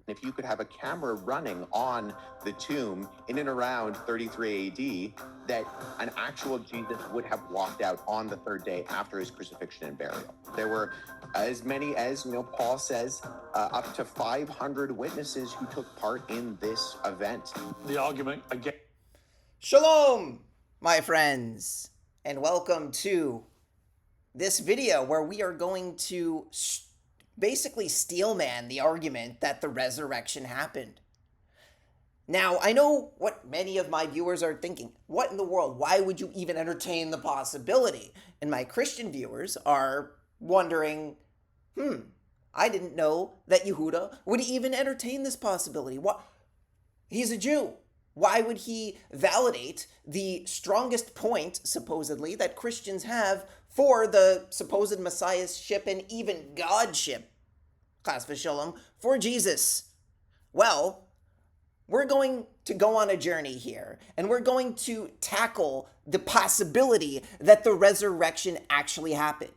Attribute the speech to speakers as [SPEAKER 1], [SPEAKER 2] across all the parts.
[SPEAKER 1] If you could have a camera running on the tomb in and around 33 AD, that an actual Jesus would have walked out on the third day after his crucifixion and burial. There were as many as, Paul says, up to 500 witnesses who took part in this event.
[SPEAKER 2] The argument again.
[SPEAKER 3] Shalom, my friends, and welcome to this video where we are going to basically steelman the argument that the resurrection happened. Now, I know what many of my viewers are thinking. What in the world? Why would you even entertain the possibility? And my Christian viewers are wondering, I didn't know that Yehuda would even entertain this possibility. What? He's a Jew. Why would he validate the strongest point, supposedly, that Christians have for the supposed messiahship and even godship, chas v'sholom, for Jesus? Well, we're going to go on a journey here, and we're going to tackle the possibility that the resurrection actually happened,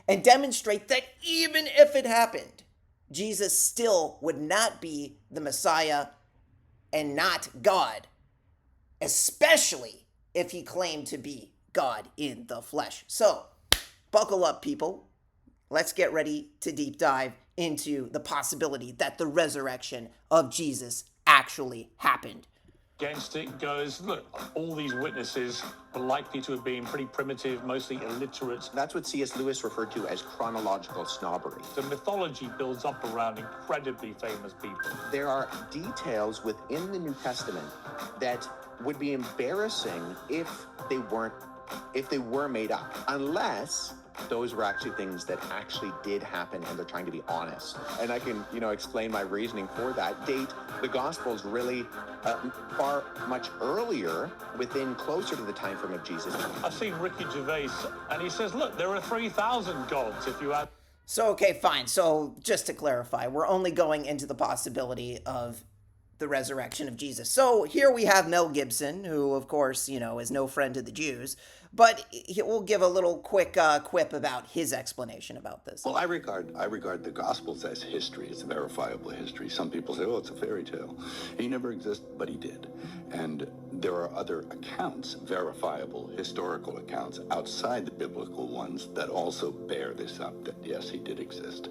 [SPEAKER 3] and demonstrate that even if it happened, Jesus still would not be the Messiah and not God, especially if he claimed to be God in the flesh. So, buckle up, people. Let's get ready to deep dive into the possibility that the resurrection of Jesus actually happened.
[SPEAKER 2] Against it goes, look, all these witnesses are likely to have been pretty primitive, mostly illiterate.
[SPEAKER 1] That's what C.S. Lewis referred to as chronological snobbery.
[SPEAKER 2] The mythology builds up around incredibly famous people.
[SPEAKER 1] There are details within the New Testament that would be embarrassing if they were made up, unless those were actually things that actually did happen and they're trying to be honest. And I can, explain my reasoning for that. Date the Gospels really far much earlier, within closer to the time frame of Jesus.
[SPEAKER 2] I've seen Ricky Gervais, and he says, look, there are 3,000 gods if you add.
[SPEAKER 3] So, okay, fine. So, just to clarify, we're only going into the possibility of the resurrection of Jesus. So here we have Mel Gibson, who, of course, is no friend to the Jews, but he will give a little quick quip about his explanation about this.
[SPEAKER 4] Well, I regard the Gospels as history. It's a verifiable history. Some people say, oh, it's a fairy tale. He never existed, but he did. And there are other accounts, verifiable historical accounts outside the biblical ones that also bear this up, that yes, he did exist.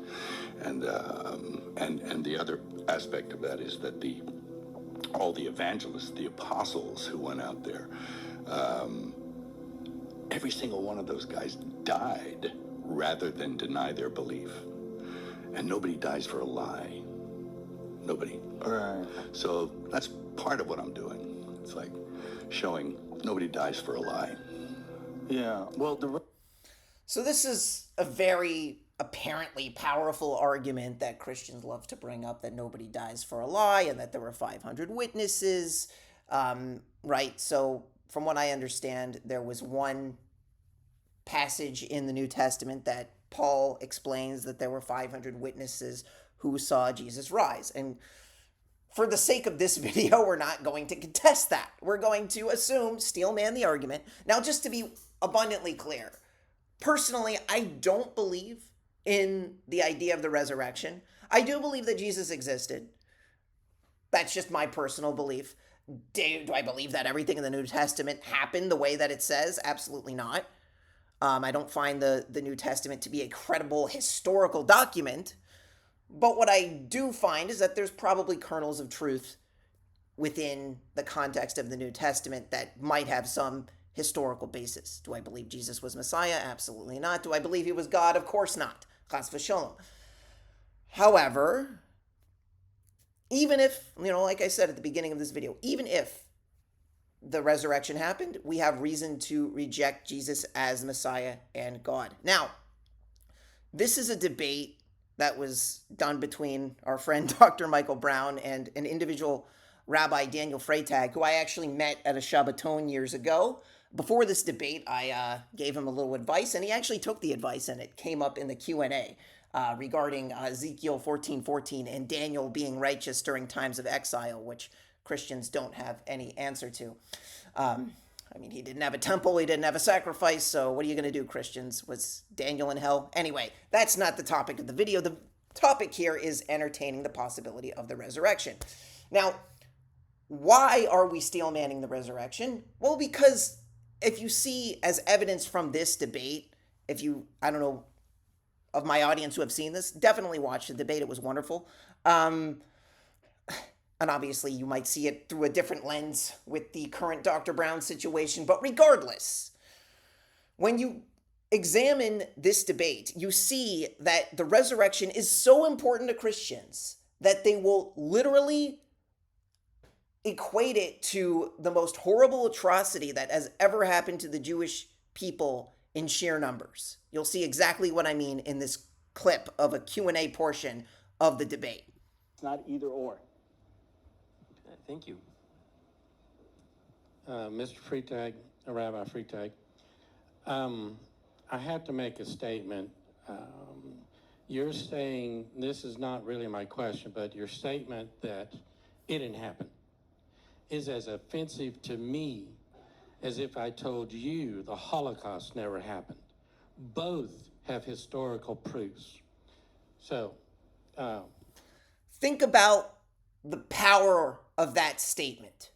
[SPEAKER 4] And the other aspect of that is that all the evangelists, the apostles who went out there, every single one of those guys died rather than deny their belief. And nobody dies for a lie. Nobody.
[SPEAKER 5] Right.
[SPEAKER 4] So that's part of what I'm doing. It's like showing nobody dies for a lie.
[SPEAKER 5] Yeah. Well,
[SPEAKER 3] So this is a very apparently powerful argument that Christians love to bring up, that nobody dies for a lie and that there were 500 witnesses, right? So from what I understand, there was one passage in the New Testament that Paul explains that there were 500 witnesses who saw Jesus rise. And for the sake of this video, we're not going to contest that. We're going to assume, steelman the argument. Now, just to be abundantly clear, personally, I don't believe in the idea of the resurrection. I do believe that Jesus existed. That's just my personal belief. Do I believe that everything in the New Testament happened the way that it says? Absolutely not. I don't find the New Testament to be a credible historical document. But what I do find is that there's probably kernels of truth within the context of the New Testament that might have some historical basis. Do I believe Jesus was Messiah? Absolutely not. Do I believe he was God? Of course not. Chas v'sholom. However, even if, like I said at the beginning of this video, even if the resurrection happened, we have reason to reject Jesus as Messiah and God. Now, this is a debate that was done between our friend Dr. Michael Brown and an individual Rabbi Daniel Freytag, who I actually met at a Shabbaton years ago. Before this debate, I gave him a little advice, and he actually took the advice, and it came up in the Q&A regarding Ezekiel 14:14 and Daniel being righteous during times of exile, which Christians don't have any answer to. He didn't have a temple, he didn't have a sacrifice, so what are you going to do, Christians? Was Daniel in hell? Anyway, that's not the topic of the video. topic here is entertaining the possibility of the resurrection. Now, why are we steel manning the resurrection? Well, because if you see as evidence from this debate, I don't know, of my audience who have seen this, definitely watch the debate. It was wonderful. And obviously you might see it through a different lens with the current Dr. Brown situation. But regardless, when you examine this debate, you see that the resurrection is so important to Christians that they will literally equate it to the most horrible atrocity that has ever happened to the Jewish people in sheer numbers. You'll see exactly what I mean in this clip of a Q&A portion of the debate.
[SPEAKER 5] It's not either or.
[SPEAKER 6] Thank you. Mr. Freitag, Rabbi Freitag, I have to make a statement. You're saying, this is not really my question, but your statement that it didn't happen is as offensive to me as if I told you the Holocaust never happened. Both have historical proofs. So,
[SPEAKER 3] think about the power of that statement.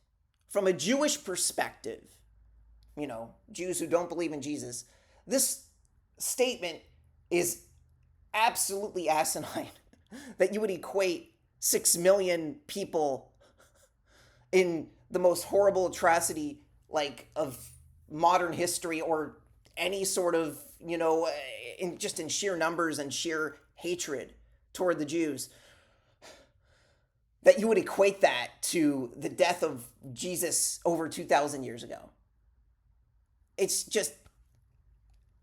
[SPEAKER 3] From a Jewish perspective, Jews who don't believe in Jesus, this statement is absolutely asinine that you would equate 6 million people in the most horrible atrocity of modern history or any sort of, in sheer numbers and sheer hatred toward the Jews, that you would equate that to the death of Jesus over 2,000 years ago. It's just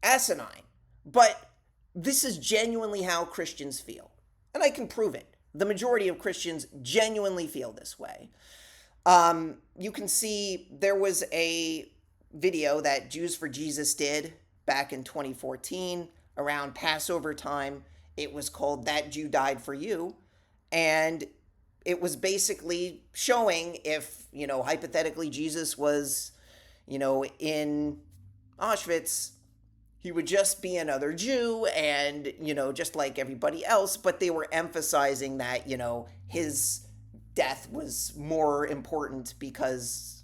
[SPEAKER 3] asinine. But this is genuinely how Christians feel. And I can prove it. The majority of Christians genuinely feel this way. You can see there was a video that Jews for Jesus did back in 2014 around Passover time. It was called That Jew Died for You. And it was basically showing if, hypothetically Jesus was, in Auschwitz, he would just be another Jew and, just like everybody else. But they were emphasizing that, his death was more important because,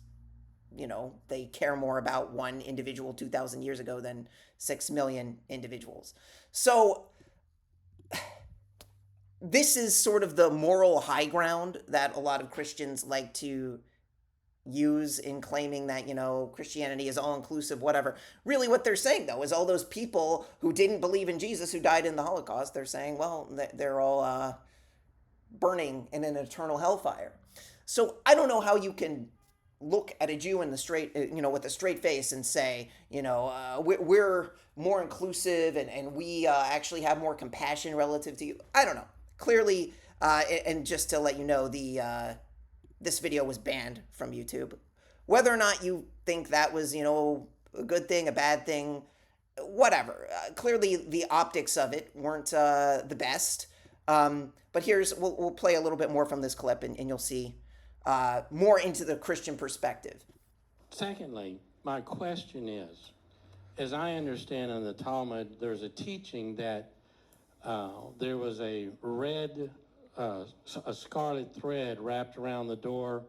[SPEAKER 3] they care more about one individual 2,000 years ago than 6 million individuals. So this is sort of the moral high ground that a lot of Christians like to use in claiming that, Christianity is all-inclusive, whatever. Really what they're saying, though, is all those people who didn't believe in Jesus, who died in the Holocaust, they're saying, well, they're all burning in an eternal hellfire. So I don't know how you can look at a Jew in the straight, with a straight face and say, we're more inclusive and we actually have more compassion relative to you. I don't know. Clearly, and just to let you know, this video was banned from YouTube. Whether or not you think that was, a good thing, a bad thing, whatever. Clearly, the optics of it weren't the best. But we'll play a little bit more from this clip, and you'll see more into the Christian perspective.
[SPEAKER 6] secondly, my question is, as I understand in the Talmud, there's a teaching that there was a scarlet thread wrapped around the door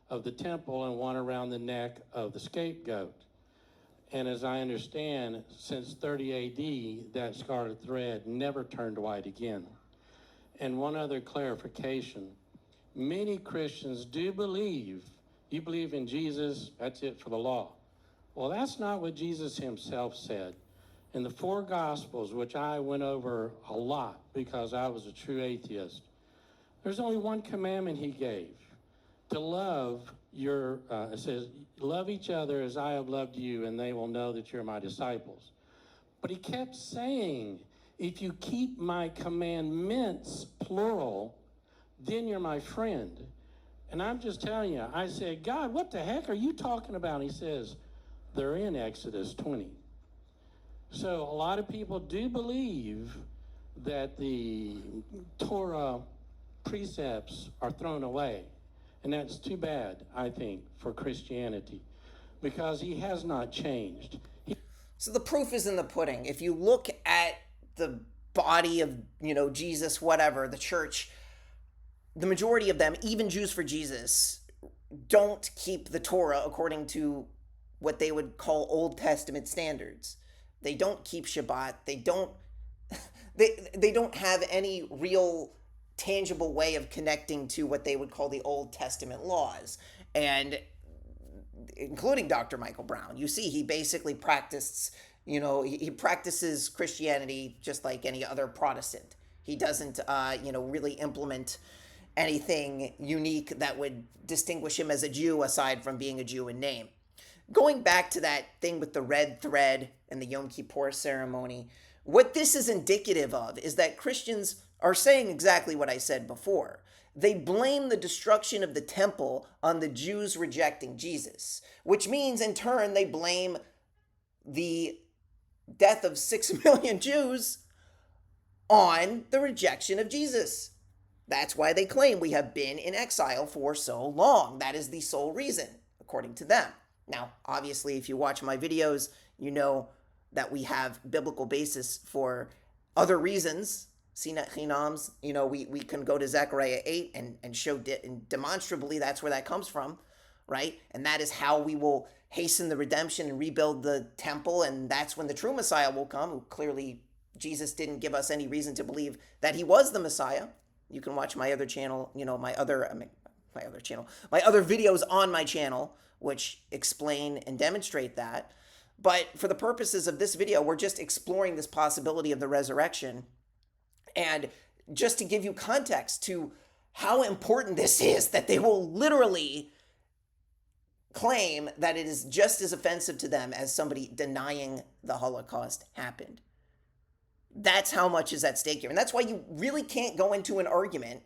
[SPEAKER 6] of the temple and one around the neck of the scapegoat. And as I understand, since 30 AD, that scarlet thread never turned white again. And one other clarification, many Christians do believe, you believe in Jesus, that's it for the law. Well, that's not what Jesus himself said. In the four Gospels, which I went over a lot because I was a true atheist, there's only one commandment he gave, to love it says, love each other as I have loved you, and they will know that you're my disciples. But he kept saying, if you keep my commandments, plural, then you're my friend. And I'm just telling you, I said, God, what the heck are you talking about? And he says, they're in Exodus 20. So a lot of people do believe that the Torah precepts are thrown away. And that's too bad, I think, for Christianity, because he has not changed.
[SPEAKER 3] So the proof is in the pudding. If you look at the body of, Jesus, whatever, the church, the majority of them, even Jews for Jesus, don't keep the Torah according to what they would call Old Testament standards. They don't keep Shabbat. They don't have any real tangible way of connecting to what they would call the Old Testament laws. And including Dr. Michael Brown, you see, he basically practices Christianity just like any other Protestant. He doesn't, really implement anything unique that would distinguish him as a Jew aside from being a Jew in name. Going back to that thing with the red thread and the Yom Kippur ceremony, what this is indicative of is that Christians are saying exactly what I said before. They blame the destruction of the temple on the Jews rejecting Jesus, which means in turn they blame the death of 6 million Jews on the rejection of Jesus. That's why they claim we have been in exile for so long. That is the sole reason, according to them. Now, obviously, if you watch my videos, you know that we have biblical basis for other reasons. Sinat chinams, we can go to Zechariah 8 and show demonstrably that's where that comes from, right? And that is how we will hasten the redemption and rebuild the temple, and that's when the true Messiah will come, who clearly Jesus didn't give us any reason to believe that he was the Messiah. You can watch my other channel, my other videos on my channel, which explain and demonstrate that. But for the purposes of this video, we're just exploring this possibility of the resurrection. And just to give you context to how important this is, that they will literally claim that it is just as offensive to them as somebody denying the Holocaust happened. That's how much is at stake here. And that's why you really can't go into an argument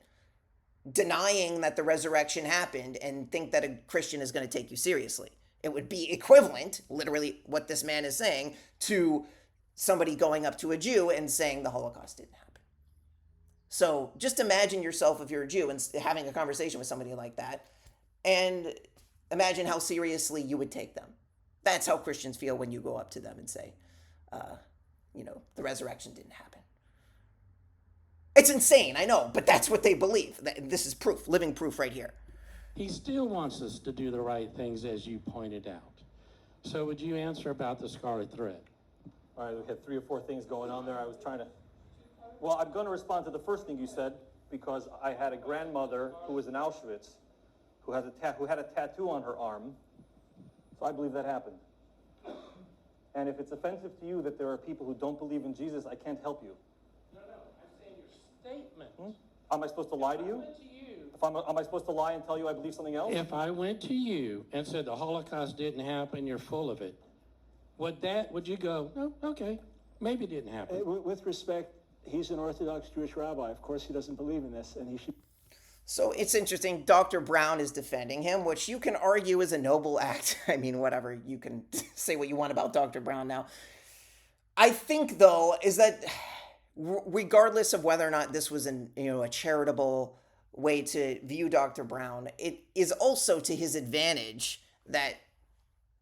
[SPEAKER 3] denying that the resurrection happened and think that a Christian is going to take you seriously. It would be equivalent, literally what this man is saying, to somebody going up to a Jew and saying the Holocaust didn't happen. So just imagine yourself, if you're a Jew, and having a conversation with somebody like that, and imagine how seriously you would take them. That's how Christians feel when you go up to them and say, the resurrection didn't happen. It's insane, I know, but that's what they believe. This is proof, living proof right here.
[SPEAKER 6] He still wants us to do the right things, as you pointed out. So would you answer about the scarlet thread?
[SPEAKER 5] All right, we had 3 or 4 things going on there. Well, I'm going to respond to the first thing you said, because I had a grandmother who was in Auschwitz who had a tattoo on her arm, so I believe that happened. And if it's offensive to you that there are people who don't believe in Jesus, I can't help you.
[SPEAKER 6] No, I'm saying your statement.
[SPEAKER 5] Am I supposed to lie to you? Am I supposed to lie and tell you I believe something else?
[SPEAKER 6] If I went to you and said the Holocaust didn't happen, you're full of it, would you go, no, okay, maybe it didn't happen?
[SPEAKER 7] With respect, he's an Orthodox Jewish rabbi. Of course he doesn't believe in this, and he should...
[SPEAKER 3] So it's interesting, Dr. Brown is defending him, which you can argue is a noble act. I mean, whatever, you can say what you want about Dr. Brown now. I think, though, is that regardless of whether or not this was a charitable way to view Dr. Brown, it is also to his advantage that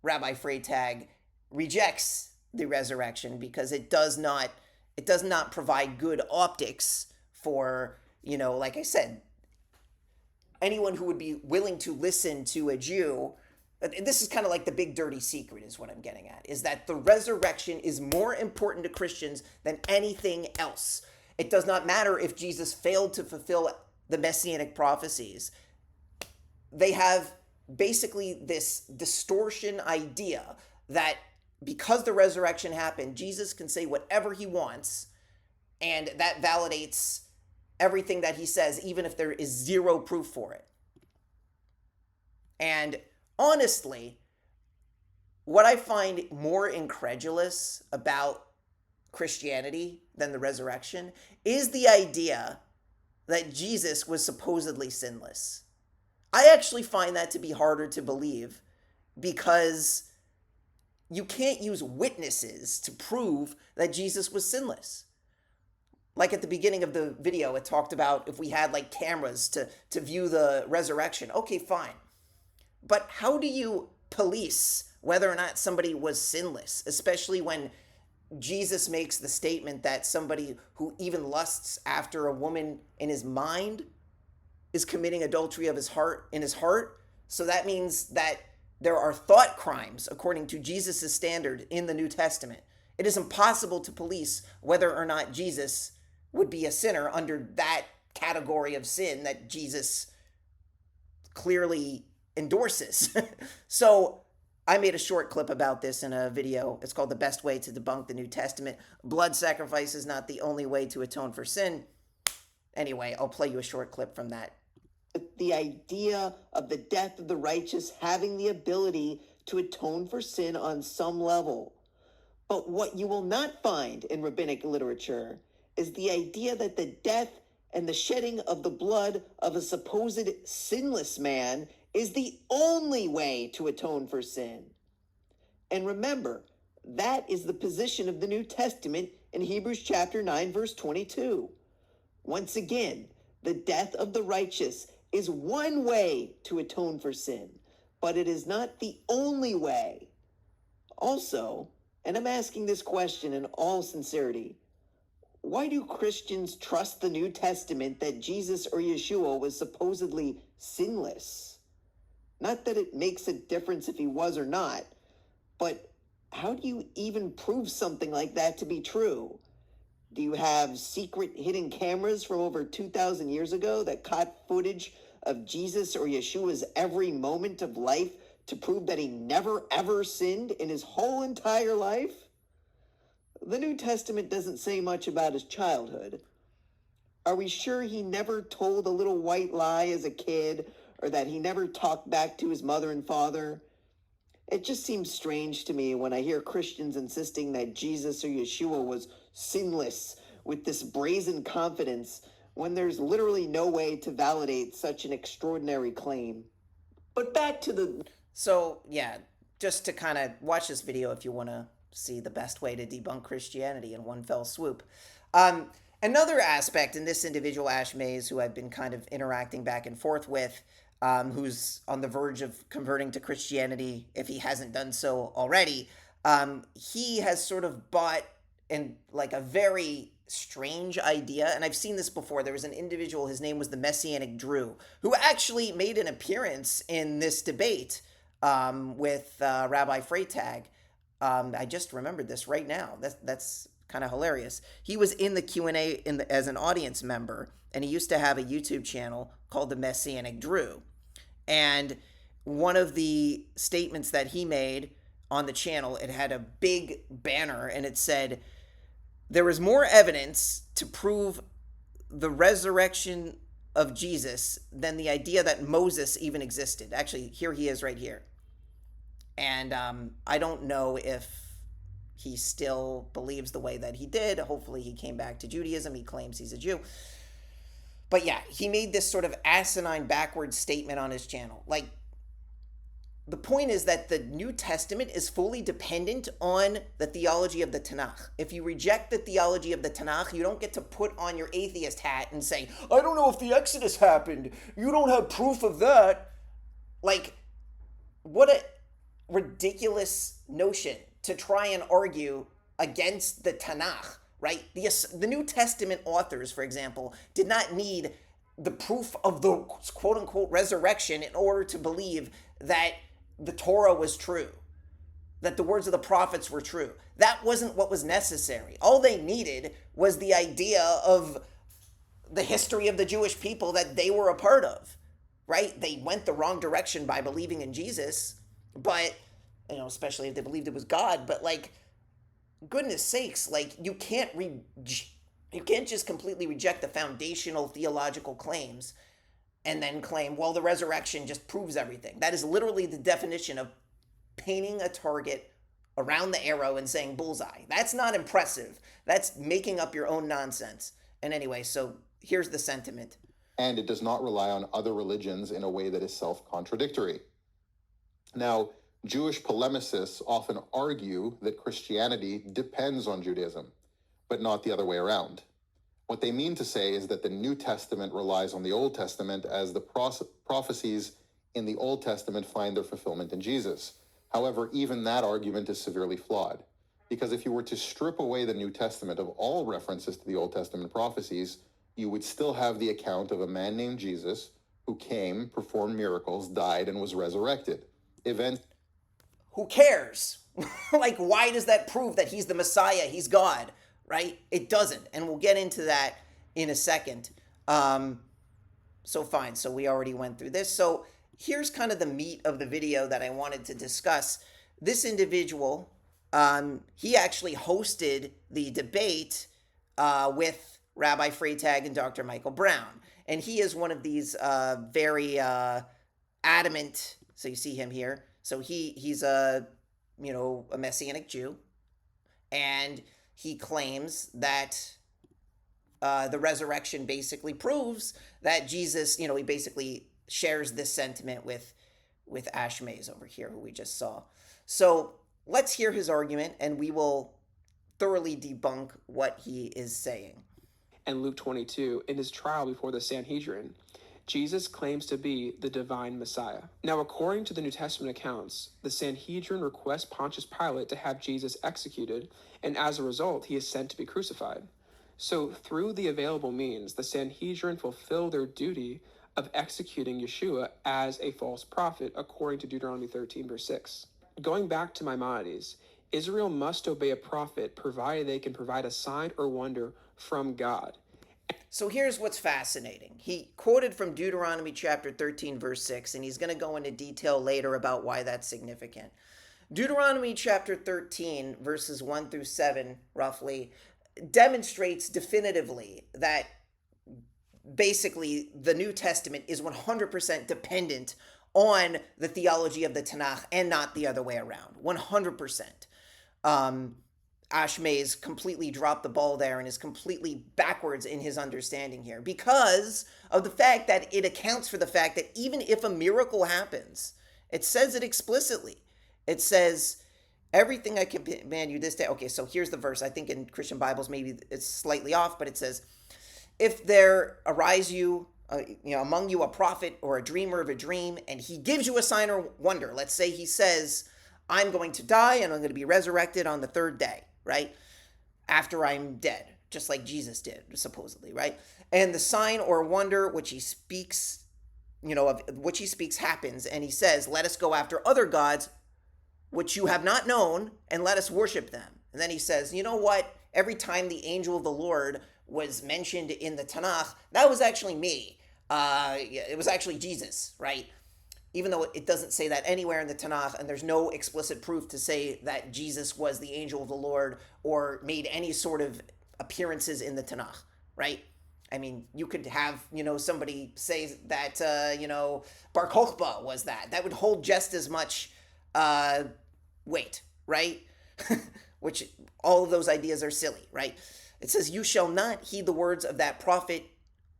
[SPEAKER 3] Rabbi Freytag rejects the resurrection, because it does not provide good optics for, like I said, anyone who would be willing to listen to a Jew. This is kind of like the big dirty secret, is what I'm getting at, is that the resurrection is more important to Christians than anything else. It does not matter if Jesus failed to fulfill the Messianic prophecies. They have basically this distortion idea that because the resurrection happened, Jesus can say whatever he wants, and that validates everything that he says, even if there is zero proof for it. And honestly, what I find more incredulous about Christianity than the resurrection is the idea that Jesus was supposedly sinless. I actually find that to be harder to believe, because you can't use witnesses to prove that Jesus was sinless. Like at the beginning of the video, it talked about if we had like cameras to view the resurrection. Okay, fine. But how do you police whether or not somebody was sinless, especially when Jesus makes the statement that somebody who even lusts after a woman in his mind is committing adultery of his heart in his heart. So that means that there are thought crimes according to Jesus' standard in the New Testament. It is impossible to police whether or not Jesus would be a sinner under that category of sin that Jesus clearly endorses. So I made a short clip about this in a video. It's called The Best Way to Debunk the New Testament. Blood sacrifice is not the only way to atone for sin. Anyway, I'll play you a short clip from that.
[SPEAKER 8] The idea of the death of the righteous having the ability to atone for sin on some level. But what you will not find in rabbinic literature is the idea that the death and the shedding of the blood of a supposed sinless man is the only way to atone for sin. And remember, that is the position of the New Testament in Hebrews chapter 9, verse 22. Once again, the death of the righteous is one way to atone for sin, but it is not the only way. Also, and I'm asking this question in all sincerity, why do Christians trust the New Testament that Jesus or Yeshua was supposedly sinless? Not that it makes a difference if he was or not, but how do you even prove something like that to be true? Do you have secret hidden cameras from over 2,000 years ago that caught footage of Jesus or Yeshua's every moment of life to prove that he never ever sinned in his whole entire life? The New Testament doesn't say much about his childhood. Are we sure he never told a little white lie as a kid, or that he never talked back to his mother and father? It just seems strange to me when I hear Christians insisting that Jesus or Yeshua was sinless with this brazen confidence when there's literally no way to validate such an extraordinary claim. But back to the...
[SPEAKER 3] So, yeah, just to kind of watch this video if you want to see the best way to debunk Christianity in one fell swoop. Another aspect in this individual, Ash Mays, who I've been kind of interacting back and forth with, who's on the verge of converting to Christianity if he hasn't done so already, he has sort of bought in like a very strange idea, and I've seen this before. There was an individual, his name was the Messianic Drew, who actually made an appearance in this debate with Rabbi Freytag. I just remembered this right now. That's kind of hilarious. He was in the Q&A as an audience member, and he used to have a YouTube channel called the Messianic Drew. And one of the statements that he made on the channel, it had a big banner, and it said, "There is more evidence to prove the resurrection of Jesus than the idea that Moses even existed." Actually, here he is right here. And I don't know if he still believes the way that he did. Hopefully he came back to Judaism. He claims he's a Jew. But yeah, he made this sort of asinine backwards statement on his channel. Like, the point is that the New Testament is fully dependent on the theology of the Tanach. If you reject the theology of the Tanakh, you don't get to put on your atheist hat and say, "I don't know if the Exodus happened. You don't have proof of that." Like, what a ridiculous notion to try and argue against the Tanakh, right? The New Testament authors, for example, did not need the proof of the quote-unquote resurrection in order to believe that the Torah was true, that the words of the prophets were true. That wasn't what was necessary. All they needed was the idea of the history of the Jewish people that they were a part of, right? They went the wrong direction by believing in Jesus, but, you know, especially if they believed it was God, but like, goodness sakes, like, you can't just completely reject the foundational theological claims and then claim, well, the resurrection just proves everything. That is literally the definition of painting a target around the arrow and saying bullseye. That's not impressive. That's making up your own nonsense. And anyway, so here's the sentiment.
[SPEAKER 9] And it does not rely on other religions in a way that is self-contradictory. Now, Jewish polemicists often argue that Christianity depends on Judaism, but not the other way around. What they mean to say is that the New Testament relies on the Old Testament as the prophecies in the Old Testament find their fulfillment in Jesus. However, even that argument is severely flawed, Because if you were to strip away the New Testament of all references to the Old Testament prophecies, you would still have the account of a man named Jesus who came, performed miracles, died, and was resurrected.
[SPEAKER 3] Who cares? Like, why does that prove that he's the Messiah? He's God, right? It doesn't. And we'll get into that in a second. So fine. So we already went through this. So here's kind of the meat of the video that I wanted to discuss. This individual, he actually hosted the debate with Rabbi Freytag and Dr. Michael Brown. And he is one of these very adamant, so you see him here. So he's a Messianic Jew, and he claims that the resurrection basically proves that Jesus, he basically shares this sentiment with Ashmaze over here, who we just saw. So let's hear his argument, and we will thoroughly debunk what he is saying.
[SPEAKER 10] And Luke 22, in his trial before the Sanhedrin, Jesus claims to be the divine Messiah. Now, according to the New Testament accounts, the Sanhedrin requests Pontius Pilate to have Jesus executed, and as a result, he is sent to be crucified. So, through the available means, the Sanhedrin fulfill their duty of executing Yeshua as a false prophet, according to Deuteronomy 13, verse 6. Going back to Maimonides, Israel must obey a prophet provided they can provide a sign or wonder from God.
[SPEAKER 3] So here's what's fascinating. He quoted from Deuteronomy chapter 13, verse 6, and he's going to go into detail later about why that's significant. Deuteronomy chapter 13, verses 1 through 7, roughly, demonstrates definitively that basically the New Testament is 100% dependent on the theology of the Tanach and not the other way around. 100%. Ashmaze completely dropped the ball there and is completely backwards in his understanding here because of the fact that it accounts for the fact that even if a miracle happens, it says it explicitly. It says, everything I command you this day. Okay, so here's the verse. I think in Christian Bibles maybe it's slightly off, but it says, if there arise you, among you a prophet or a dreamer of a dream, and he gives you a sign or wonder. Let's say he says, I'm going to die and I'm going to be resurrected on the third day, right? After I'm dead, just like Jesus did, supposedly, right? And the sign or wonder which he speaks, of which he speaks happens, and he says, let us go after other gods which you have not known, and let us worship them. And then he says, you know what? Every time the angel of the Lord was mentioned in the Tanakh, that was actually me. It was actually Jesus, right? Even though it doesn't say that anywhere in the Tanakh, and there's no explicit proof to say that Jesus was the angel of the Lord or made any sort of appearances in the Tanakh, right? I mean, you could have, somebody say that, Bar Kokhba was that. That would hold just as much weight, right? Which all of those ideas are silly, right? It says, you shall not heed the words of that prophet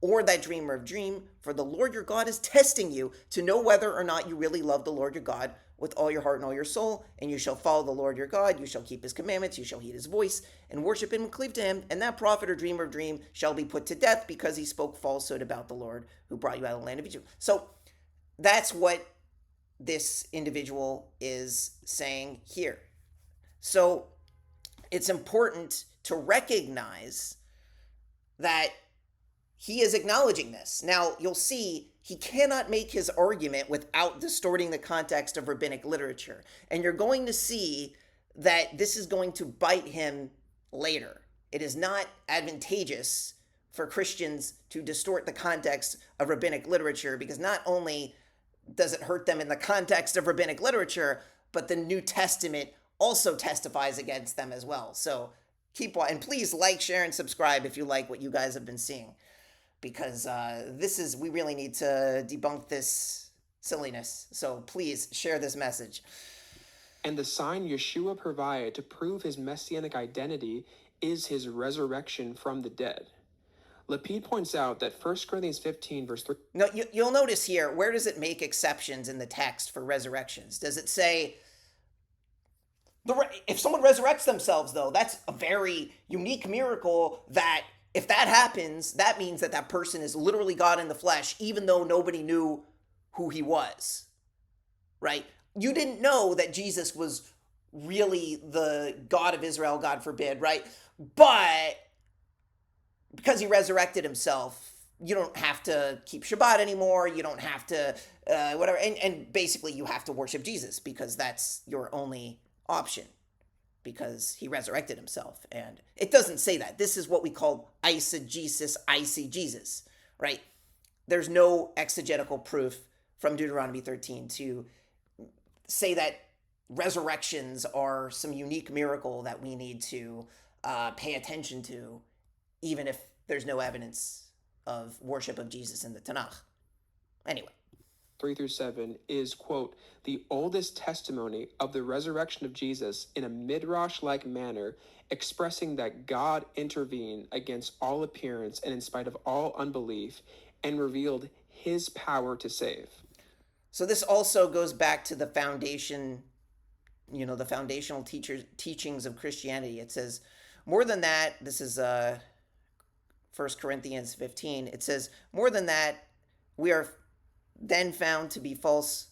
[SPEAKER 3] or that dreamer of dream, for the Lord your God is testing you to know whether or not you really love the Lord your God with all your heart and all your soul, and you shall follow the Lord your God, you shall keep his commandments, you shall heed his voice, and worship him and cleave to him, and that prophet or dreamer of dream shall be put to death because he spoke falsehood about the Lord who brought you out of the land of Egypt. So that's what this individual is saying here. So it's important to recognize that he is acknowledging this. Now, you'll see he cannot make his argument without distorting the context of rabbinic literature. And you're going to see that this is going to bite him later. It is not advantageous for Christians to distort the context of rabbinic literature because not only does it hurt them in the context of rabbinic literature, but the New Testament also testifies against them as well. So keep watching. And please like, share, and subscribe if you like what you guys have been seeing. Because we really need to debunk this silliness. So please share this message.
[SPEAKER 10] And the sign Yeshua provided to prove his messianic identity is his resurrection from the dead. Lapid points out that 1 Corinthians 15, verse 3...
[SPEAKER 3] No, you'll notice here, where does it make exceptions in the text for resurrections? Does it say... If someone resurrects themselves, though, that's a very unique miracle that... If that happens, that means that person is literally God in the flesh, even though nobody knew who he was, right? You didn't know that Jesus was really the God of Israel, God forbid, right? But because he resurrected himself, you don't have to keep Shabbat anymore. You don't have to whatever. And basically you have to worship Jesus because that's your only option because he resurrected himself. And it doesn't say that. This is what we call eisegesis, right? There's no exegetical proof from Deuteronomy 13 to say that resurrections are some unique miracle that we need to pay attention to, even if there's no evidence of worship of Jesus in the Tanakh. Anyway.
[SPEAKER 10] 3 through 7 is, quote, the oldest testimony of the resurrection of Jesus in a midrash-like manner, expressing that God intervened against all appearance and in spite of all unbelief and revealed his power to save.
[SPEAKER 3] So this also goes back to the foundation, the foundational teachings of Christianity. It says, more than that, this is 1 Corinthians 15, it says, more than that, we are then found to be false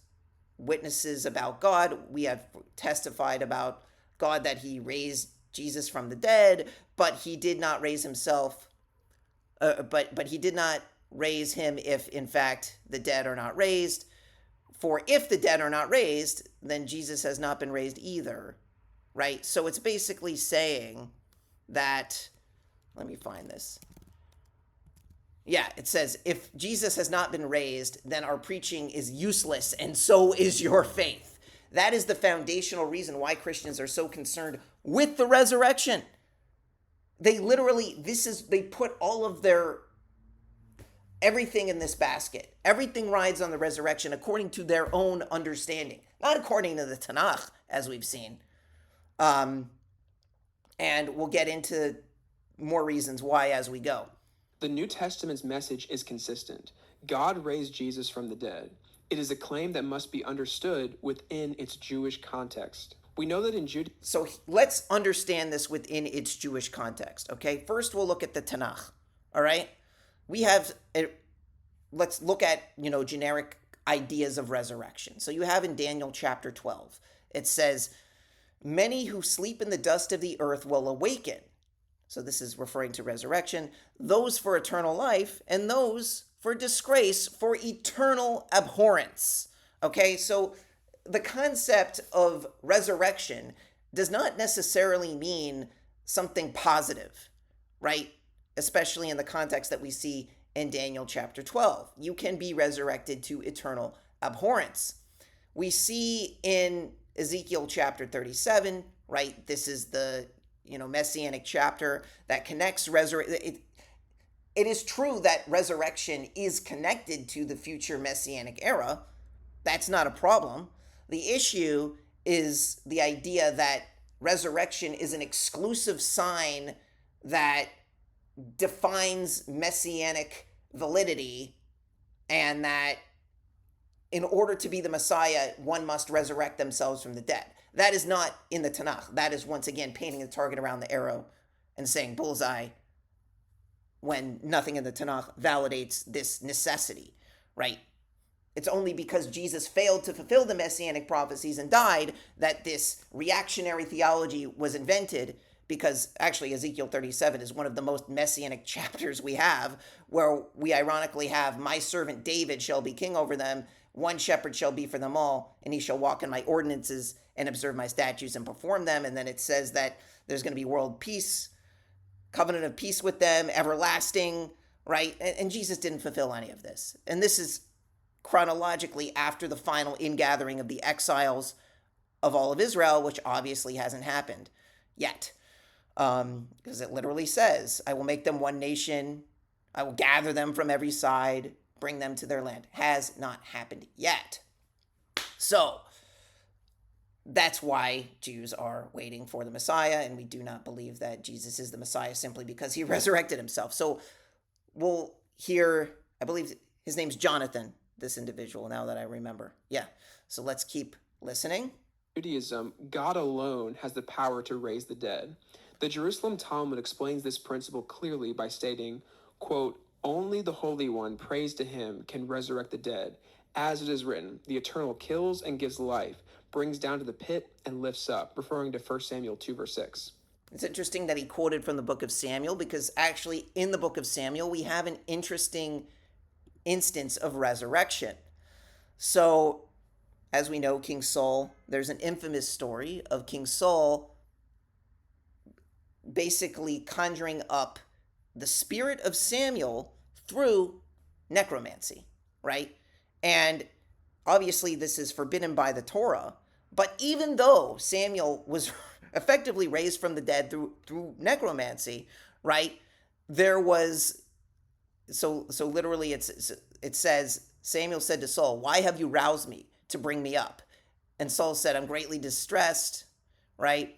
[SPEAKER 3] witnesses about God. We have testified about God that he raised Jesus from the dead, but he did not raise himself, but he did not raise him if in fact the dead are not raised. For if the dead are not raised, then Jesus has not been raised either, right? So it's basically saying that, let me find this. Yeah, it says, if Jesus has not been raised, then our preaching is useless, and so is your faith. That is the foundational reason why Christians are so concerned with the resurrection. They literally, they put all of their, everything in this basket. Everything rides on the resurrection according to their own understanding, not according to the Tanakh, as we've seen. And we'll get into more reasons why as we go.
[SPEAKER 10] The New Testament's message is consistent. God raised Jesus from the dead. It is a claim that must be understood within its Jewish context. We know that in Judaism...
[SPEAKER 3] So let's understand this within its Jewish context, okay? First, we'll look at the Tanakh, all right? Let's look at, generic ideas of resurrection. So you have in Daniel chapter 12, it says, many who sleep in the dust of the earth will awaken. So this is referring to resurrection. Those for eternal life and those for disgrace, for eternal abhorrence. Okay, so the concept of resurrection does not necessarily mean something positive, right? Especially in the context that we see in Daniel chapter 12. You can be resurrected to eternal abhorrence. We see in Ezekiel chapter 37, right? This is the Messianic chapter that connects resurrection. It is true that resurrection is connected to the future Messianic era. That's not a problem. The issue is the idea that resurrection is an exclusive sign that defines Messianic validity, and that in order to be the Messiah, one must resurrect themselves from the dead. That is not in the Tanakh. That is, once again, painting the target around the arrow and saying bullseye when nothing in the Tanakh validates this necessity, right? It's only because Jesus failed to fulfill the Messianic prophecies and died that this reactionary theology was invented, because actually Ezekiel 37 is one of the most Messianic chapters we have, where we ironically have, my servant David shall be king over them, one shepherd shall be for them all, and he shall walk in my ordinances and observe my statutes and perform them. And then it says that there's going to be world peace, covenant of peace with them, everlasting, right? And Jesus didn't fulfill any of this. And this is chronologically after the final ingathering of the exiles of all of Israel, which obviously hasn't happened yet. Because it literally says, I will make them one nation, I will gather them from every side, bring them to their land. Has not happened yet. So that's why Jews are waiting for the Messiah, and we do not believe that Jesus is the Messiah simply because he resurrected himself. So we'll hear, I believe his name's Jonathan, this individual, now that I remember. Yeah, so let's keep listening.
[SPEAKER 10] Judaism, God alone has the power to raise the dead. The Jerusalem Talmud explains this principle clearly by stating, quote, only the Holy One, praised to him, can resurrect the dead. As it is written, the Eternal kills and gives life. brings down to the pit and lifts up, referring to 1 Samuel 2, verse 6.
[SPEAKER 3] It's interesting that he quoted from the book of Samuel, because actually in the book of Samuel, we have an interesting instance of resurrection. So, as we know, King Saul, there's an infamous story of King Saul basically conjuring up the spirit of Samuel through necromancy, right? And obviously this is forbidden by the Torah, but even though Samuel was effectively raised from the dead through necromancy, right? There was, so literally it says, Samuel said to Saul, "Why have you roused me to bring me up?" And Saul said, "I'm greatly distressed," right?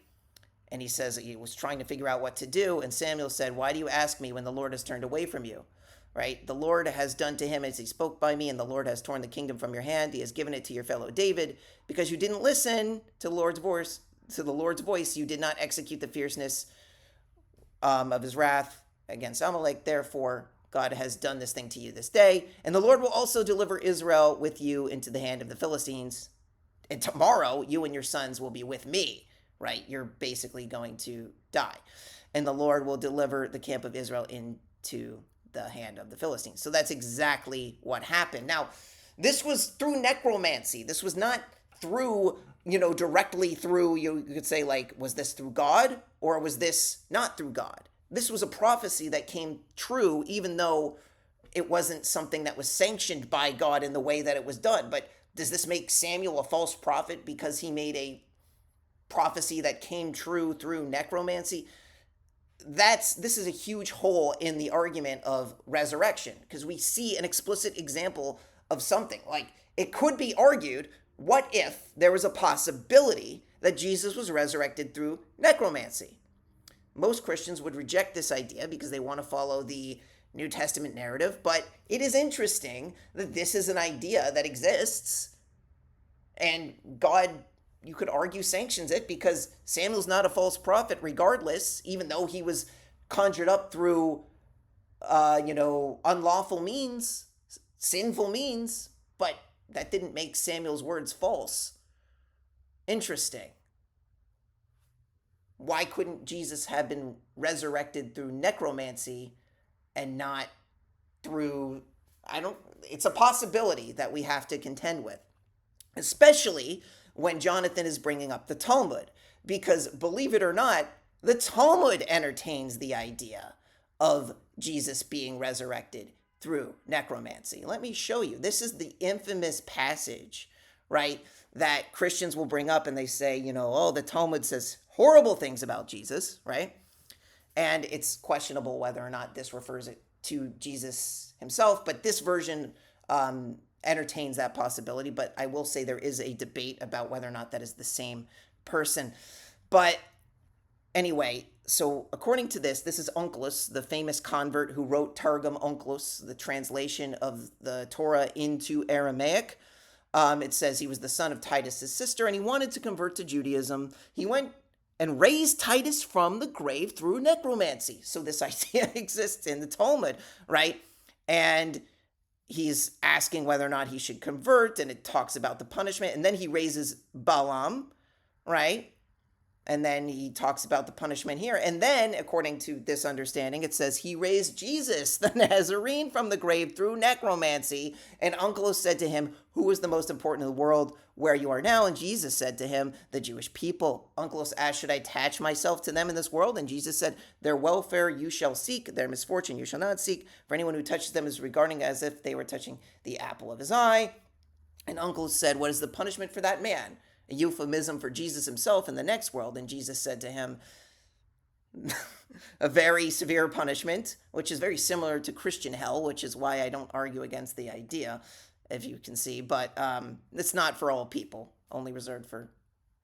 [SPEAKER 3] And he says he was trying to figure out what to do. And Samuel said, "Why do you ask me when the Lord has turned away from you?" Right? "The Lord has done to him as he spoke by me, and the Lord has torn the kingdom from your hand. He has given it to your fellow David, because you didn't listen to the Lord's voice. You did not execute the fierceness of his wrath against Amalek. Therefore, God has done this thing to you this day. And the Lord will also deliver Israel with you into the hand of the Philistines. And tomorrow, you and your sons will be with me." Right? You're basically going to die. "And the Lord will deliver the camp of Israel into the hand of the Philistines." So that's exactly what happened. Now, this was through necromancy. This was not through, directly through, you could say, like, was this through God or was this not through God? This was a prophecy that came true, even though it wasn't something that was sanctioned by God in the way that it was done. But does this make Samuel a false prophet because he made a prophecy that came true through necromancy? This is a huge hole in the argument of resurrection, because we see an explicit example of something. Like, it could be argued, what if there was a possibility that Jesus was resurrected through necromancy? Most Christians would reject this idea because they want to follow the New Testament narrative, but it is interesting that this is an idea that exists, and God, you could argue, sanctions it, because Samuel's not a false prophet regardless, even though he was conjured up through, unlawful means, sinful means, but that didn't make Samuel's words false. Interesting. Why couldn't Jesus have been resurrected through necromancy and not through, it's a possibility that we have to contend with, especially when Jonathan is bringing up the Talmud, because believe it or not, the Talmud entertains the idea of Jesus being resurrected through necromancy. Let me show you. This is the infamous passage, right, that Christians will bring up, and they say, the Talmud says horrible things about Jesus, right? And it's questionable whether or not this refers to Jesus himself, but this version entertains that possibility. But I will say there is a debate about whether or not that is the same person. But anyway, so according to this is Onkelos, the famous convert who wrote Targum Onkelos, the translation of the Torah into Aramaic. It says he was the son of Titus's sister, and he wanted to convert to Judaism. He went and raised Titus from the grave through necromancy. So this idea exists in the Talmud, right? And he's asking whether or not he should convert, and it talks about the punishment. And then he raises Balaam, right? And then he talks about the punishment here. And then, according to this understanding, it says he raised Jesus, the Nazarene, from the grave through necromancy. And Onkelos said to him, "Who is the most important in the world where you are now?" And Jesus said to him, "The Jewish people." Onkelos asked, "Should I attach myself to them in this world?" And Jesus said, "Their welfare you shall seek, their misfortune you shall not seek. For anyone who touches them is regarding as if they were touching the apple of his eye." And Onkelos said, "What is the punishment for that man?" A euphemism for Jesus himself in the next world. And Jesus said to him, a very severe punishment, which is very similar to Christian hell, which is why I don't argue against the idea, if you can see. But it's not for all people, only reserved for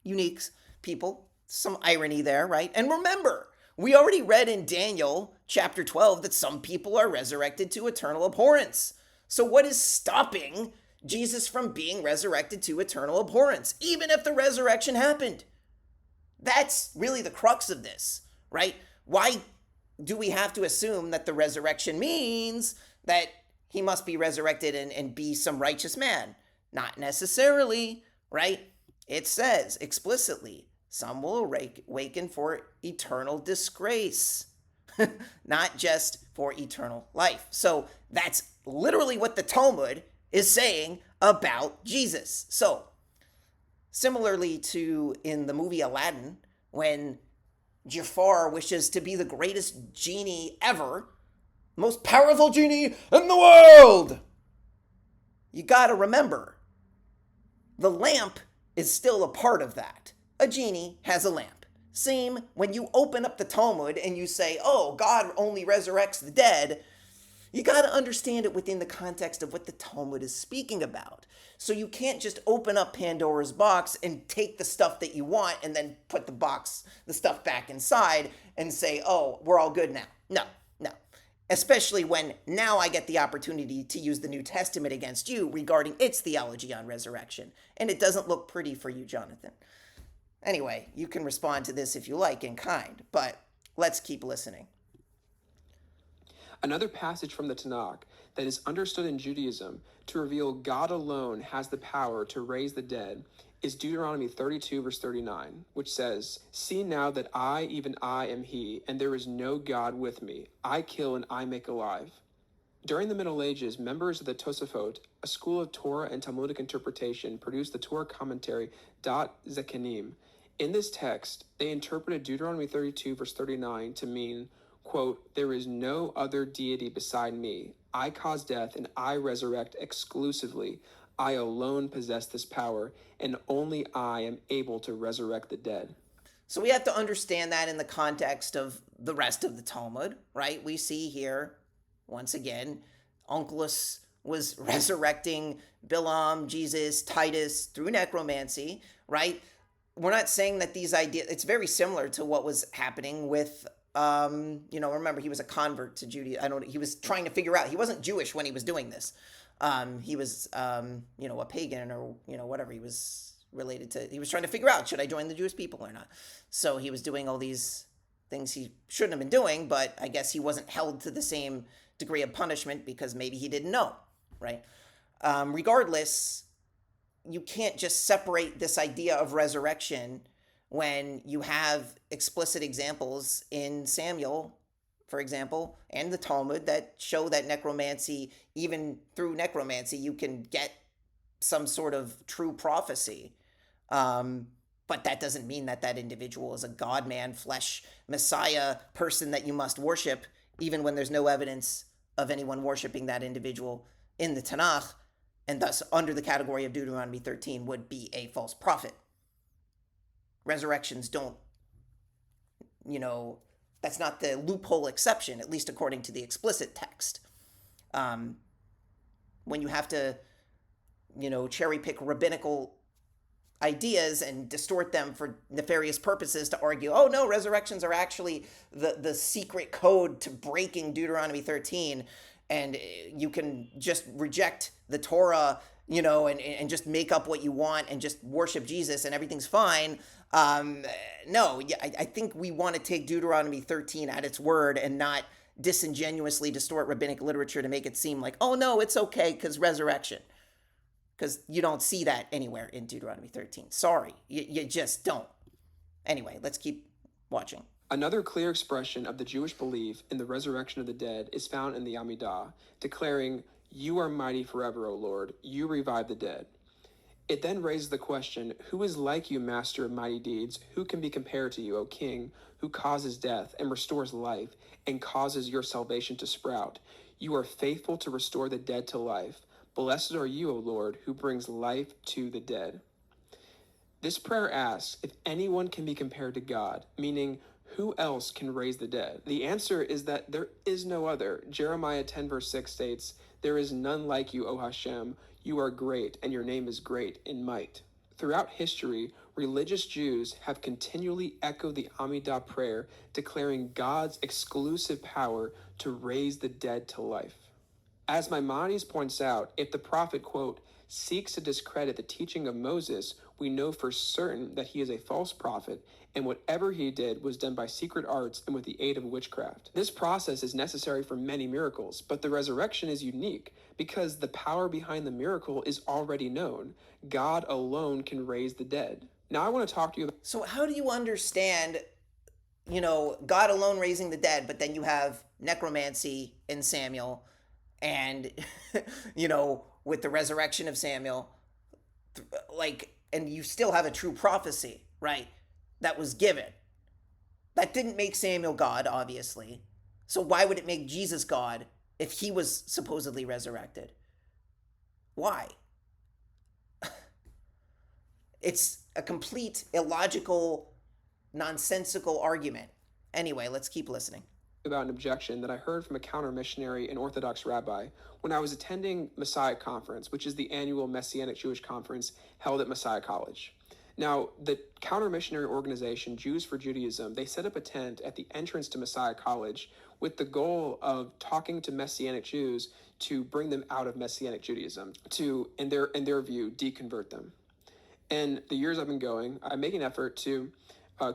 [SPEAKER 3] unique people. Some irony there, right? And remember, we already read in Daniel chapter 12 that some people are resurrected to eternal abhorrence. So what is stopping Jesus from being resurrected to eternal abhorrence, even if the resurrection happened? That's really the crux of this, right? Why do we have to assume that the resurrection means that he must be resurrected and be some righteous man? Not necessarily, right? It says explicitly, some will awaken for eternal disgrace, not just for eternal life. So that's literally what the Talmud is saying about Jesus. So, similarly to in the movie Aladdin, when Jafar wishes to be the greatest genie ever, most powerful genie in the world, you gotta remember, the lamp is still a part of that. A genie has a lamp. Same when you open up the Talmud and you say, oh, God only resurrects the dead, you got to understand it within the context of what the Talmud is speaking about. So you can't just open up Pandora's box and take the stuff that you want and then put the stuff back inside and say, oh, we're all good now. No, no. Especially when now I get the opportunity to use the New Testament against you regarding its theology on resurrection. And it doesn't look pretty for you, Jonathan. Anyway, you can respond to this if you like in kind, but let's keep listening.
[SPEAKER 10] Another passage from the Tanakh that is understood in Judaism to reveal God alone has the power to raise the dead is Deuteronomy 32, verse 39, which says, "See now that I, even I, am He, and there is no God with me. I kill and I make alive." During the Middle Ages, members of the Tosafot, a school of Torah and Talmudic interpretation, produced the Torah commentary DOESN. In this text, they interpreted Deuteronomy 32, verse 39 to mean, quote, "There is no other deity beside me. I cause death and I resurrect exclusively. I alone possess this power, and only I am able to resurrect the dead."
[SPEAKER 3] So we have to understand that in the context of the rest of the Talmud, right? We see here, once again, Onkelos was resurrecting Bilam, Jesus, Titus through necromancy, right? We're not saying that these ideas, it's very similar to what was happening with, remember he was a convert to Judaism. He was trying to figure out, he wasn't Jewish when he was doing this. He was, a pagan or, whatever he was related to. He was trying to figure out, should I join the Jewish people or not? So he was doing all these things he shouldn't have been doing, but I guess he wasn't held to the same degree of punishment because maybe he didn't know, right? Regardless, you can't just separate this idea of resurrection when you have explicit examples in Samuel, for example, and the Talmud that show that necromancy, even through necromancy, you can get some sort of true prophecy. But that doesn't mean that that individual is a God, man, flesh, Messiah person that you must worship, even when there's no evidence of anyone worshiping that individual in the Tanakh, and thus under the category of Deuteronomy 13 would be a false prophet. Resurrections don't, that's not the loophole exception, at least according to the explicit text. When you have to, cherry pick rabbinical ideas and distort them for nefarious purposes to argue, oh no, resurrections are actually the secret code to breaking Deuteronomy 13, and you can just reject the Torah, and just make up what you want and just worship Jesus and everything's fine. No, I think we want to take Deuteronomy 13 at its word and not disingenuously distort rabbinic literature to make it seem like, oh no, it's okay because resurrection. Because you don't see that anywhere in Deuteronomy 13. Sorry, you just don't. Anyway, let's keep watching.
[SPEAKER 10] Another clear expression of the Jewish belief in the resurrection of the dead is found in the Amidah, declaring, "You are mighty forever, O Lord. You revive the dead." It then raises the question, who is like you, master of mighty deeds? Who can be compared to you, O King, who causes death and restores life and causes your salvation to sprout? You are faithful to restore the dead to life. Blessed are you, O Lord, who brings life to the dead. This prayer asks if anyone can be compared to God, meaning who else can raise the dead? The answer is that there is no other. Jeremiah 10 verse 6 states, "There is none like you, O Hashem. You are great, and your name is great in might." Throughout history, religious Jews have continually echoed the Amidah prayer, declaring God's exclusive power to raise the dead to life. As Maimonides points out, if the prophet, quote, seeks to discredit the teaching of Moses, we know for certain that he is a false prophet, and whatever he did was done by secret arts and with the aid of witchcraft. This process is necessary for many miracles, but the resurrection is unique because the power behind the miracle is already known. God alone can raise the dead. Now I want to talk to you about...
[SPEAKER 3] So how do you understand, God alone raising the dead, but then you have necromancy in Samuel and, with the resurrection of Samuel, and you still have a true prophecy, right, that was given. That didn't make Samuel God, obviously. So why would it make Jesus God if he was supposedly resurrected? Why? It's a complete illogical, nonsensical argument. Anyway, let's keep listening.
[SPEAKER 10] About an objection that I heard from a counter-missionary and Orthodox rabbi when I was attending Messiah Conference, which is the annual Messianic Jewish conference held at Messiah College. Now, the counter-missionary organization, Jews for Judaism, they set up a tent at the entrance to Messiah College with the goal of talking to Messianic Jews to bring them out of Messianic Judaism, to, in their view, deconvert them. And the years I've been going, I make an effort to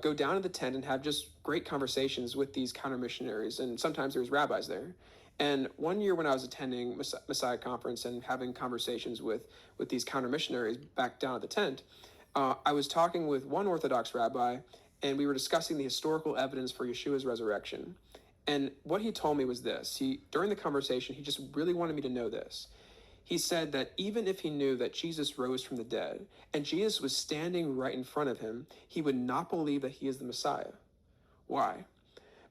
[SPEAKER 10] go down to the tent and have just great conversations with these counter-missionaries, and sometimes there's rabbis there. And one year when I was attending Messiah Conference and having conversations with these counter-missionaries back down at the tent, I was talking with one Orthodox rabbi, and we were discussing the historical evidence for Yeshua's resurrection. And what he told me was this. During the conversation, he just really wanted me to know this. He said that even if he knew that Jesus rose from the dead and Jesus was standing right in front of him, he would not believe that he is the Messiah. Why?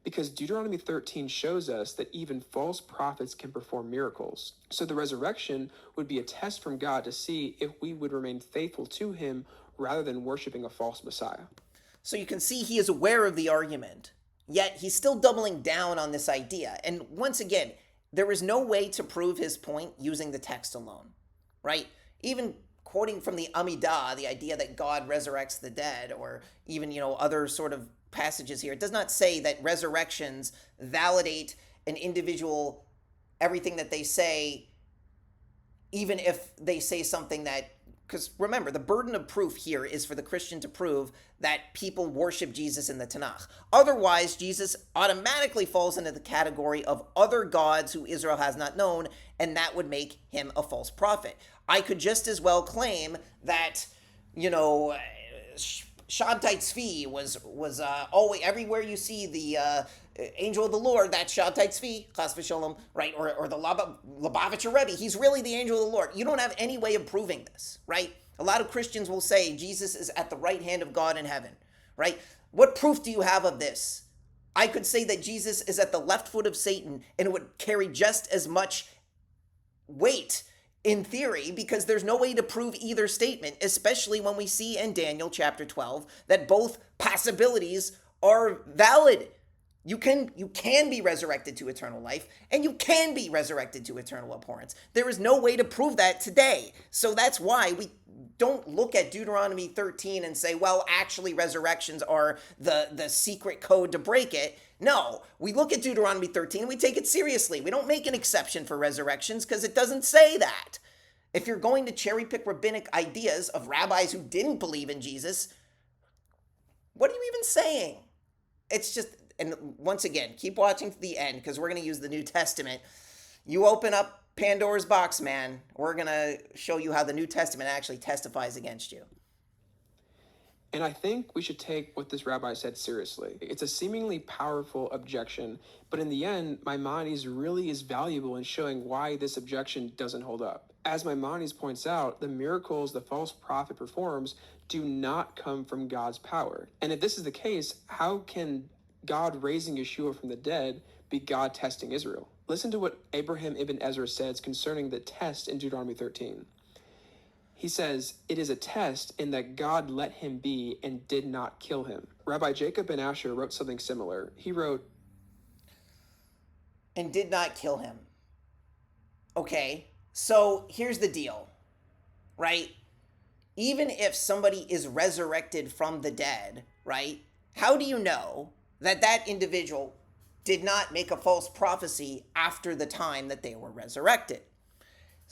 [SPEAKER 10] Because Deuteronomy 13 shows us that even false prophets can perform miracles. So the resurrection would be a test from God to see if we would remain faithful to him rather than worshiping a false Messiah.
[SPEAKER 3] So you can see he is aware of the argument, yet he's still doubling down on this idea. And once again, there is no way to prove his point using the text alone, right? Even quoting from the Amidah, the idea that God resurrects the dead, or even, other sort of passages here, it does not say that resurrections validate an individual, everything that they say, even if they say something that, because remember, the burden of proof here is for the Christian to prove that people worship Jesus in the Tanach. Otherwise, Jesus automatically falls into the category of other gods who Israel has not known, and that would make him a false prophet. I could just as well claim that, Shabtai Tzvi was always, everywhere you see the angel of the Lord, that's Shabtai Tzvi, Chas v'sholom, right? Or the Lubavitcher Rebbe, he's really the angel of the Lord. You don't have any way of proving this, right? A lot of Christians will say Jesus is at the right hand of God in heaven, right? What proof do you have of this? I could say that Jesus is at the left foot of Satan, and it would carry just as much weight in theory, because there's no way to prove either statement, especially when we see in Daniel chapter 12 that both possibilities are valid. You can be resurrected to eternal life, and you can be resurrected to eternal abhorrence. There is no way to prove that today. So that's why we don't look at Deuteronomy 13 and say, well, actually resurrections are the secret code to break it. No, we look at Deuteronomy 13 and we take it seriously. We don't make an exception for resurrections because it doesn't say that. If you're going to cherry pick rabbinic ideas of rabbis who didn't believe in Jesus, what are you even saying? It's just, and once again, keep watching to the end because we're going to use the New Testament. You open up Pandora's box, man. We're going to show you how the New Testament actually testifies against you.
[SPEAKER 10] And I think we should take what this rabbi said seriously. It's a seemingly powerful objection, but in the end, Maimonides really is valuable in showing why this objection doesn't hold up. As Maimonides points out, the miracles the false prophet performs do not come from God's power. And if this is the case, how can God raising Yeshua from the dead be God testing Israel? Listen to what Abraham ibn Ezra says concerning the test in Deuteronomy 13. He says, it is a test in that God let him be and did not kill him. Rabbi Jacob ben Asher wrote something similar. He wrote,
[SPEAKER 3] and did not kill him. Okay, so here's the deal, right? Even if somebody is resurrected from the dead, right? How do you know that that individual did not make a false prophecy after the time that they were resurrected?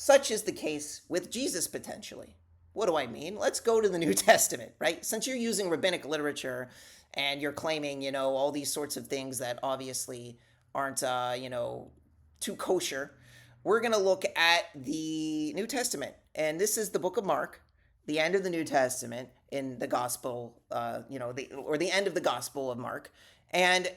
[SPEAKER 3] Such is the case with Jesus potentially. What do I mean? Let's go to the New Testament, right? Since you're using rabbinic literature and you're claiming, all these sorts of things that obviously aren't, too kosher, we're going to look at the New Testament. And this is the book of Mark, the end of the New Testament in the gospel, the end of the gospel of Mark. And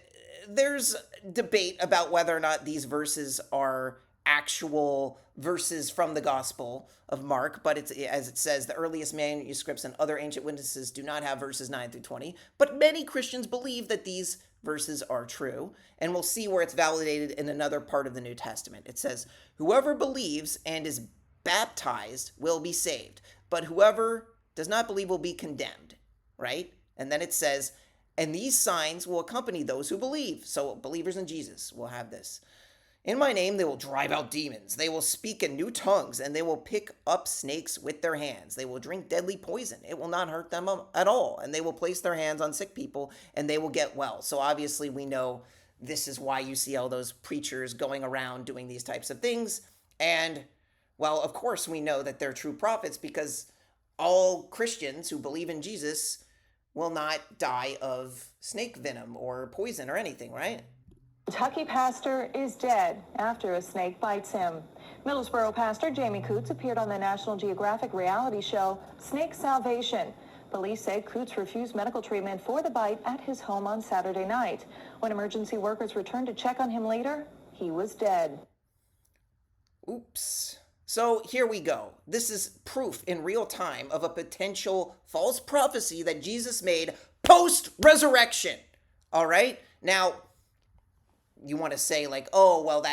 [SPEAKER 3] there's debate about whether or not these verses are actual verses from the Gospel of Mark, but it's, as it says, the earliest manuscripts and other ancient witnesses do not have verses 9 through 20, but many Christians believe that these verses are true, and we'll see where it's validated in another part of the New Testament. It says, whoever believes and is baptized will be saved, but whoever does not believe will be condemned, right? And then it says, and these signs will accompany those who believe. So believers in Jesus will have this. In my name, they will drive out demons. They will speak in new tongues, and they will pick up snakes with their hands. They will drink deadly poison. It will not hurt them at all. And they will place their hands on sick people, and they will get well. So obviously, we know this is why you see all those preachers going around doing these types of things. And, well, of course, we know that they're true prophets because all Christians who believe in Jesus will not die of snake venom or poison or anything, right?
[SPEAKER 11] Kentucky pastor is dead after a snake bites him. Middlesboro pastor Jamie Coots appeared on the National Geographic reality show Snake Salvation. Police say Coots refused medical treatment for the bite at his home on Saturday night. When emergency workers returned to check on him later, he was dead.
[SPEAKER 3] Oops. So here we go. This is proof in real time of a potential false prophecy that Jesus made post-resurrection. All right? Now, you want to say like, oh, well,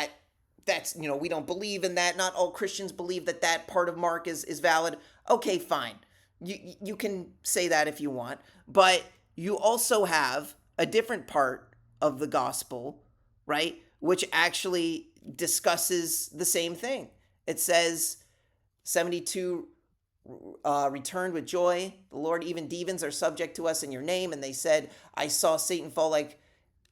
[SPEAKER 3] that's, we don't believe in that. Not all Christians believe that part of Mark is valid. Okay, fine. You can say that if you want. But you also have a different part of the gospel, right, which actually discusses the same thing. It says 72 returned with joy. The Lord, even demons are subject to us in your name. And they said, I saw Satan fall like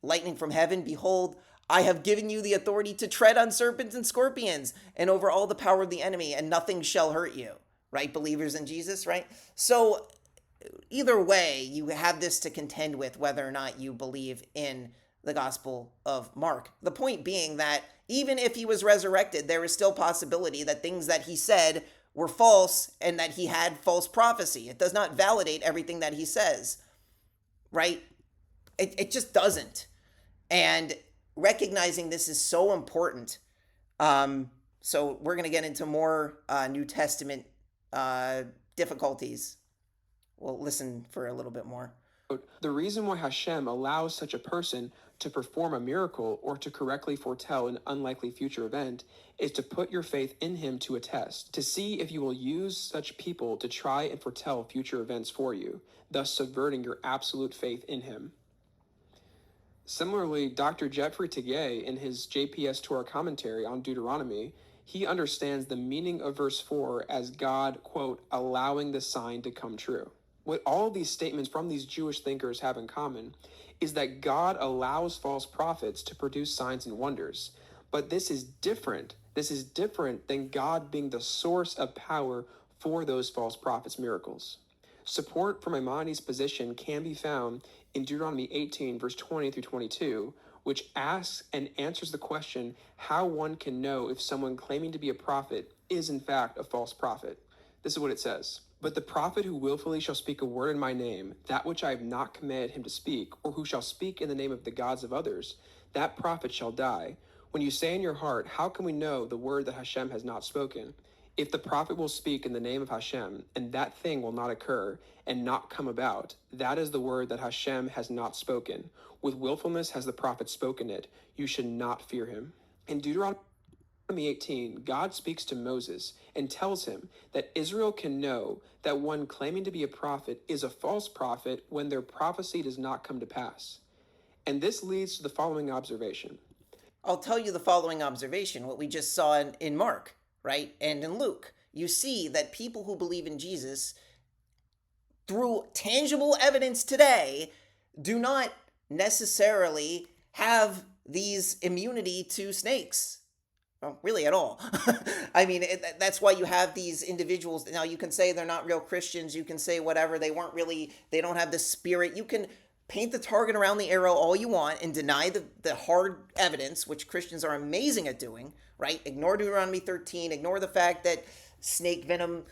[SPEAKER 3] lightning from heaven. Behold, I have given you the authority to tread on serpents and scorpions and over all the power of the enemy, and nothing shall hurt you. Right? Believers in Jesus, right? So either way, you have this to contend with whether or not you believe in the Gospel of Mark. The point being that even if he was resurrected, there is still possibility that things that he said were false and that he had false prophecy. It does not validate everything that he says, right? It just doesn't. And recognizing this is so important. So we're going to get into more New Testament difficulties. We'll listen for a little bit more.
[SPEAKER 10] The reason why Hashem allows such a person to perform a miracle or to correctly foretell an unlikely future event is to put your faith in him to a test, to see if you will use such people to try and foretell future events for you, thus subverting your absolute faith in him. Similarly, Dr. Jeffrey Tegay, in his JPS Torah commentary on Deuteronomy, he understands the meaning of verse 4 as God, quote, allowing the sign to come true. What all these statements from these Jewish thinkers have in common is that God allows false prophets to produce signs and wonders. But this is different. This is different than God being the source of power for those false prophets' miracles. Support for Maimonides' position can be found in Deuteronomy 18, verse 20 through 22, which asks and answers the question how one can know if someone claiming to be a prophet is in fact a false prophet. This is what it says. But the prophet who willfully shall speak a word in my name, that which I have not commanded him to speak, or who shall speak in the name of the gods of others, that prophet shall die. When you say in your heart, how can we know the word that Hashem has not spoken? If the prophet will speak in the name of Hashem, and that thing will not occur and not come about, that is the word that Hashem has not spoken. With willfulness has the prophet spoken it. You should not fear him. In Deuteronomy 18, God speaks to Moses and tells him that Israel can know that one claiming to be a prophet is a false prophet when their prophecy does not come to pass. And this leads to the following observation.
[SPEAKER 3] I'll tell you the following observation, what we just saw in Mark, right? And in Luke. You see that people who believe in Jesus, through tangible evidence today, do not necessarily have these immunity to snakes. Well, really at all. I mean, that's why you have these individuals. Now, you can say they're not real Christians. You can say whatever. They don't have the spirit. You can paint the target around the arrow all you want and deny the hard evidence, which Christians are amazing at doing, right? Ignore Deuteronomy 13. Ignore the fact that snake venom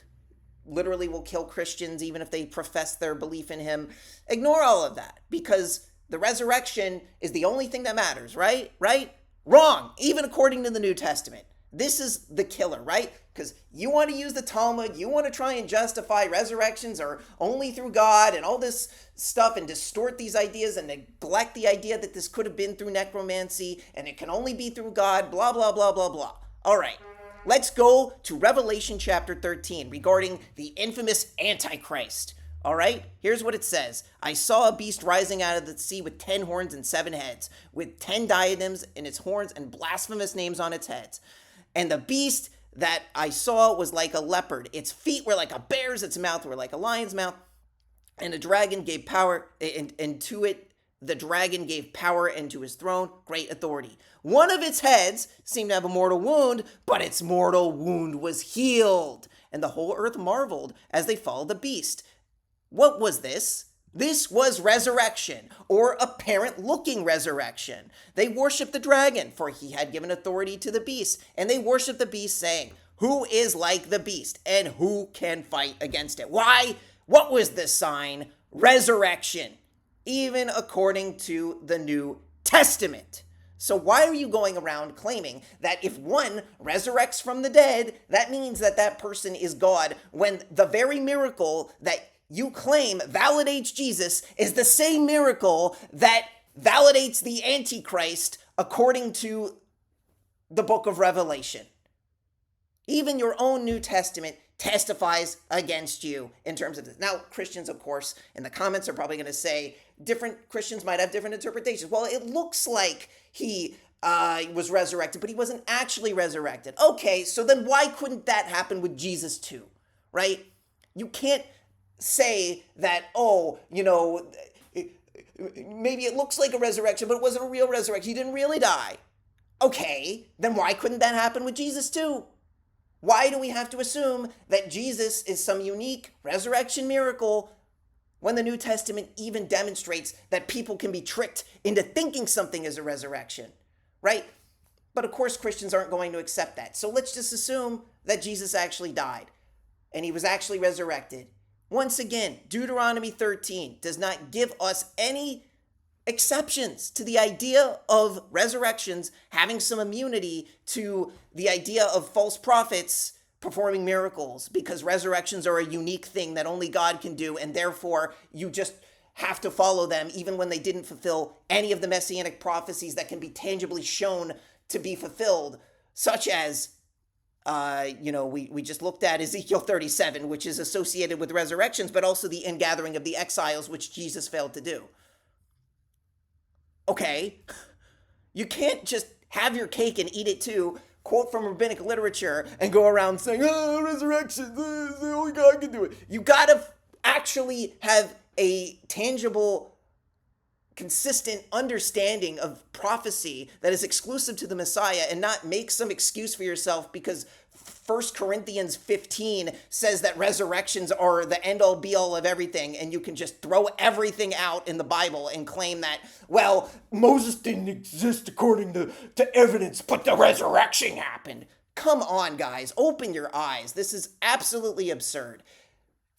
[SPEAKER 3] literally will kill Christians even if they profess their belief in him. Ignore all of that because the resurrection is the only thing that matters, right? Right? Wrong, even according to the New Testament. This is the killer, right? Because you want to use the Talmud, you want to try and justify resurrections are only through God and all this stuff and distort these ideas and neglect the idea that this could have been through necromancy and it can only be through God, blah, blah, blah, blah, blah. All right, let's go to Revelation chapter 13 regarding the infamous Antichrist. All right, here's what it says. I saw a beast rising out of the sea with 10 horns and 7 heads, with 10 diadems in its horns and blasphemous names on its heads. And the beast that I saw was like a leopard. Its feet were like a bear's, its mouth were like a lion's mouth. And the dragon gave power, and to it the dragon gave power, and to his throne great authority. One of its heads seemed to have a mortal wound, but its mortal wound was healed. And the whole earth marveled as they followed the beast. What was this? This was resurrection, or apparent-looking resurrection. They worshiped the dragon, for he had given authority to the beast, and they worshiped the beast, saying, "Who is like the beast, and who can fight against it?" Why? What was the sign? Resurrection, even according to the New Testament. So why are you going around claiming that if one resurrects from the dead, that means that that person is God, when the very miracle that you claim validates Jesus is the same miracle that validates the Antichrist according to the book of Revelation? Even your own New Testament testifies against you in terms of this. Now, Christians, of course, in the comments are probably going to say different Christians might have different interpretations. Well, it looks like he was resurrected, but he wasn't actually resurrected. Okay, so then why couldn't that happen with Jesus too, right? You can't say that, maybe it looks like a resurrection, but it wasn't a real resurrection. He didn't really die. Okay, then why couldn't that happen with Jesus too? Why do we have to assume that Jesus is some unique resurrection miracle when the New Testament even demonstrates that people can be tricked into thinking something is a resurrection, right? But of course, Christians aren't going to accept that. So let's just assume that Jesus actually died and he was actually resurrected. Once again, Deuteronomy 13 does not give us any exceptions to the idea of resurrections having some immunity to the idea of false prophets performing miracles, because resurrections are a unique thing that only God can do, and therefore you just have to follow them even when they didn't fulfill any of the Messianic prophecies that can be tangibly shown to be fulfilled, such as we just looked at Ezekiel 37, which is associated with resurrections, but also the ingathering of the exiles, which Jesus failed to do. Okay, you can't just have your cake and eat it too, quote from rabbinic literature, and go around saying, resurrection, the only God can do it. You gotta actually have a tangible, consistent understanding of prophecy that is exclusive to the Messiah, and not make some excuse for yourself because 1 Corinthians 15 says that resurrections are the end-all be-all of everything, and you can just throw everything out in the Bible and claim that, well, Moses didn't exist according to evidence, but the resurrection happened. Come on, guys, open your eyes. This is absolutely absurd.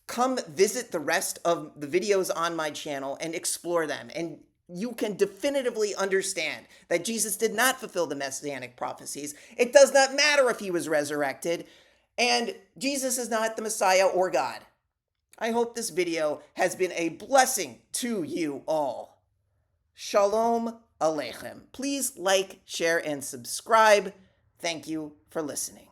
[SPEAKER 3] Come visit the rest of the videos on my channel and explore them, and you can definitively understand that Jesus did not fulfill the Messianic prophecies. It does not matter if he was resurrected, and Jesus is not the Messiah or God. I hope this video has been a blessing to you all. Shalom Aleichem. Please like, share, and subscribe. Thank you for listening.